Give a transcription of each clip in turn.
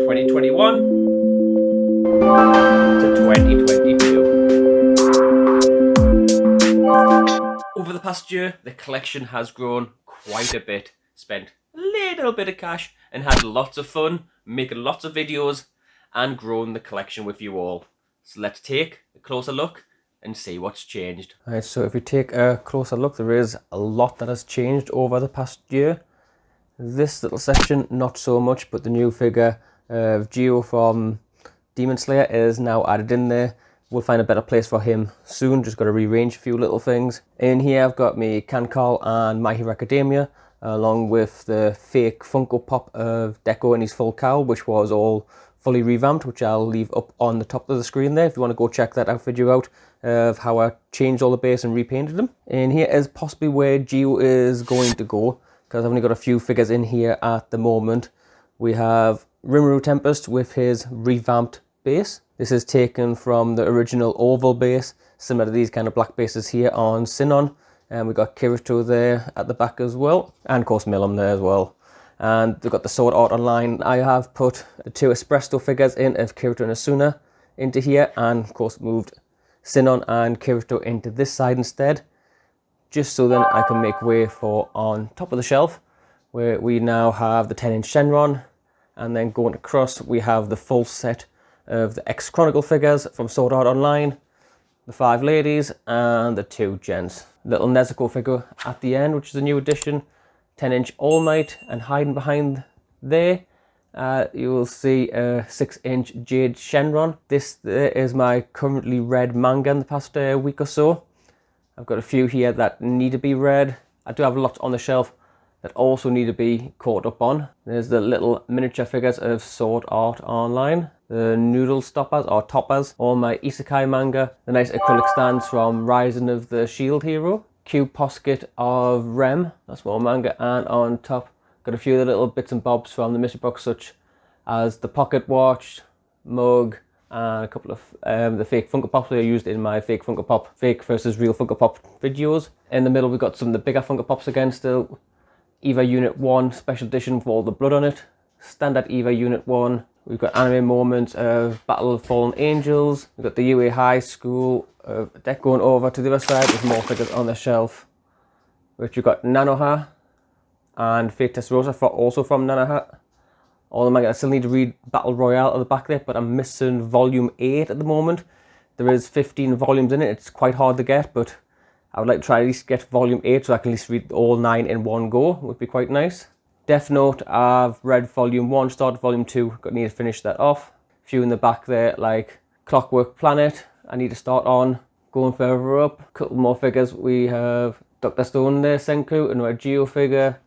2021 to 2022. Over the past year, the collection has grown quite a bit, spent a little bit of cash and had lots of fun, making lots of videos and growing the collection with you all. So let's take a closer look and see what's changed. Alright, so if we take a closer look, there is a lot that has changed over the past year. This little section, not so much, but the new figure of Geo from Demon Slayer is now added in there. We'll find a better place for him soon, just got to rearrange a few little things. In here I've got me Kankal and My Hero Academia, along with the fake Funko Pop of Deco in his full cowl, which was all fully revamped, which I'll leave up on the top of the screen there if you want to go check that video out of how I changed all the base and repainted them. And here is possibly where Geo is going to go, because I've only got a few figures in here at the moment. We have Rimuru Tempest with his revamped base. This is taken from the original oval base, similar to these kind of black bases here on Sinon. And we've got Kirito there at the back as well, and of course Milim there as well. And they've got the Sword Art Online. I have put the two Espresso figures in of Kirito and Asuna into here, and of course moved Sinon and Kirito into this side instead, just so then I can make way for on top of the shelf, where we now have the 10-inch Shenron, and then going across we have the full set of the X-Chronicle figures from Sword Art Online, the 5 ladies and the 2 gents. Little Nezuko figure at the end, which is a new addition, 10-inch All Might, and hiding behind there you will see a 6-inch Jade Shenron. This is my currently read manga in the past week or so. I've got a few here that need to be read. I do have lots on the shelf that also need to be caught up on. There's the little miniature figures of Sword Art Online, the Noodle Stoppers or Toppers, all my Isekai manga, the nice acrylic stands from Rising of the Shield Hero, cube posket of Rem, that's more manga, and on top got a few of the little bits and bobs from the mystery box, such as the pocket watch, mug, and a couple of the fake Funko Pops that I used in my fake Funko Pop, fake versus real Funko Pop videos. In the middle we've got some of the bigger Funko Pops again still. EVA Unit 1 special edition with all the blood on it. Standard EVA Unit 1. We've got anime moments of Battle of Fallen Angels. We've got the UA High School deck. Going over to the other side, there's more figures on the shelf, which we've got Nanoha and Fate Testarossa also from Nanoha. All the manga, I still need to read Battle Royale at the back there, but I'm missing volume 8 at the moment. There is 15 volumes in it, it's quite hard to get, but I would like to try at least get volume 8 so I can at least read all 9 in one go, would be quite nice. Death Note, I've read volume 1, started volume 2, need to finish that off. A few in the back there like Clockwork Planet, I need to start on. Going further up, a couple more figures, we have Dr. Stone there, Senku, another Geo figure,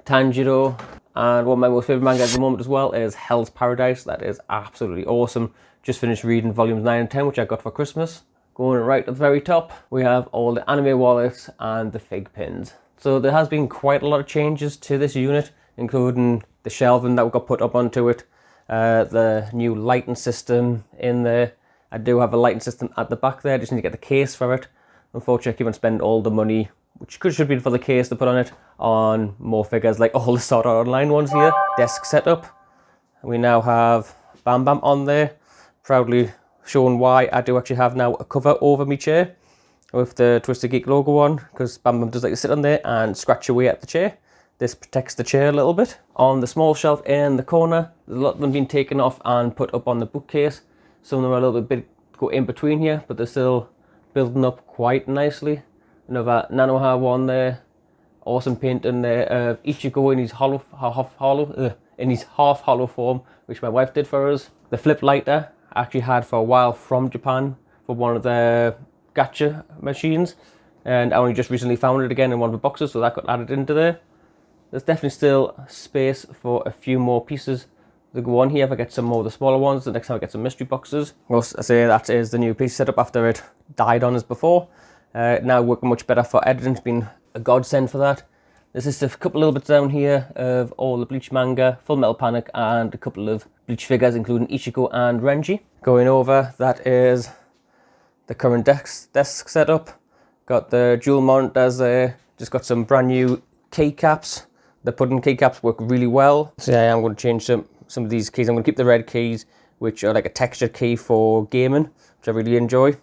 Tanjiro, and one of my most favourite manga at the moment as well is Hell's Paradise. That is absolutely awesome. Just finished reading volumes 9 and 10, which I got for Christmas. Going right at the very top, we have all the anime wallets and the fig pins. So there has been quite a lot of changes to this unit, including the shelving that we got put up onto it, the new lighting system in there. I do have a lighting system at the back there, I just need to get the case for it. Unfortunately, I keep on spending all the money, which should be for the case to put on it, on more figures like all the Sword Art Online ones here. Desk setup. We now have Bam Bam on there, proudly showing why I do actually have now a cover over my chair with the Twisted Geek logo on, because Bam Bam does like to sit on there and scratch away at the chair. This protects the chair a little bit. On the small shelf in the corner, there's a lot of them being taken off and put up on the bookcase. Some of them are a little bit go in between here, but they're still building up quite nicely. Another Nanoha one there, awesome painting there of Ichigo in his half hollow form, which my wife did for us. The flip lighter I actually had for a while from Japan for one of the gacha machines, and I only just recently found it again in one of the boxes, so that got added into there. There's definitely still space for a few more pieces to go on here. If I get some more of the smaller ones, the next time I get some mystery boxes. Well, I say that is the new piece setup after it died on us before. Now working much better for editing, it's been a godsend for that. There's just a couple little bits down here of all the Bleach manga, Full Metal Panic, and a couple of Bleach figures, including Ichigo and Renji. Going over, that is the current desk setup. Got the dual monitors there, just got some brand new keycaps. The pudding keycaps work really well. So yeah, I'm going to change them some of these keys. I'm going to keep the red keys, which are like a textured key for gaming, which I really enjoy.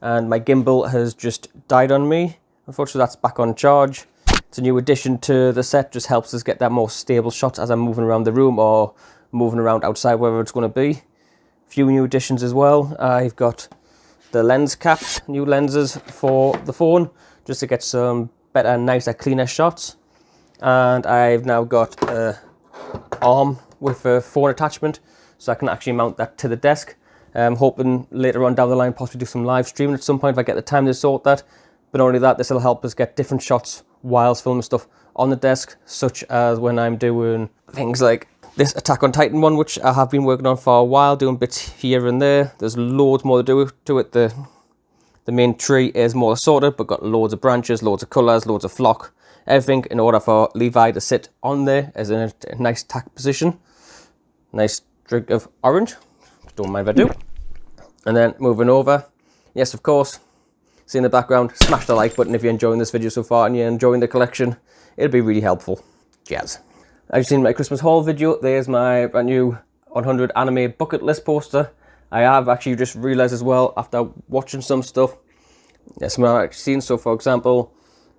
And my gimbal has just died on me. Unfortunately, that's back on charge. It's a new addition to the set, just helps us get that more stable shot as I'm moving around the room or moving around outside, wherever it's going to be. A few new additions as well. I've got the lens cap, new lenses for the phone, just to get some better, nicer, cleaner shots. And I've now got an arm with a phone attachment, so I can actually mount that to the desk. I'm hoping later on down the line possibly do some live streaming at some point if I get the time to sort that. But not only that, this will help us get different shots whilst filming stuff on the desk, such as when I'm doing things like this Attack on Titan one, which I have been working on for a while, doing bits here and there. There's loads more to do to it. The main tree is more sorted, but got loads of branches, loads of colours, loads of flock, everything in order for Levi to sit on there as in a nice tack position. Nice drink of orange, don't mind if I do. And then moving over, yes, of course, see in the background, smash the like button if you're enjoying this video so far and you're enjoying the collection. It'll be really helpful. Cheers. As you've seen my Christmas haul video, there's my brand new 100 anime bucket list poster. I have actually just realised as well, after watching some stuff, there's some I've actually seen. So for example,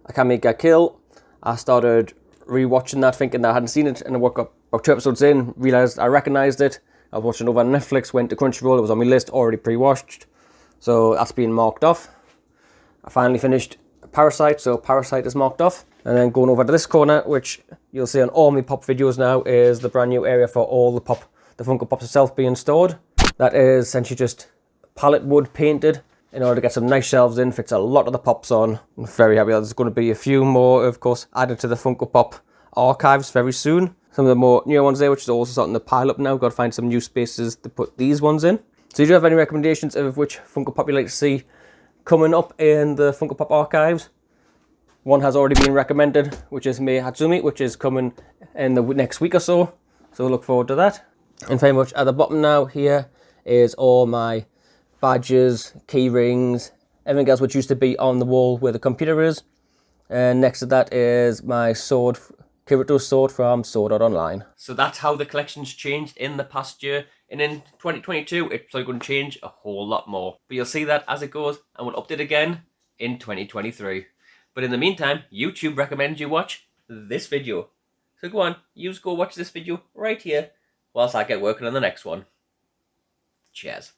Akame ga Kill, I started rewatching that thinking that I hadn't seen it, and I woke up about 2 episodes in, realised I recognised it. I was watching over on Netflix, went to Crunchyroll, it was on my list, already pre-watched. So that's been marked off. I finally finished Parasite, so Parasite is marked off. And then going over to this corner, which you'll see on all my pop videos now, is the brand new area for all the Funko Pops itself being stored. That is essentially just palette wood painted in order to get some nice shelves in, fits a lot of the pops on. I'm very happy that there's going to be a few more, of course, added to the Funko Pop archives very soon. Some of the more newer ones there, which is also starting to pile up now. Got to find some new spaces to put these ones in. So do you have any recommendations of which Funko Pop you'd like to see coming up in the Funko Pop archives? One has already been recommended, which is Mei Hatsumi, which is coming in the next week or so. So look forward to that. And very much at the bottom now here is all my badges, key rings, everything else which used to be on the wall where the computer is. And next to that is my sword, Kirito's sword from Sword Art Online. So that's how the collection's changed in the past year. And in 2022, it's probably going to change a whole lot more. But you'll see that as it goes, and we'll update again in 2023. But in the meantime, YouTube recommends you watch this video. So go on, go watch this video right here whilst I get working on the next one. Cheers.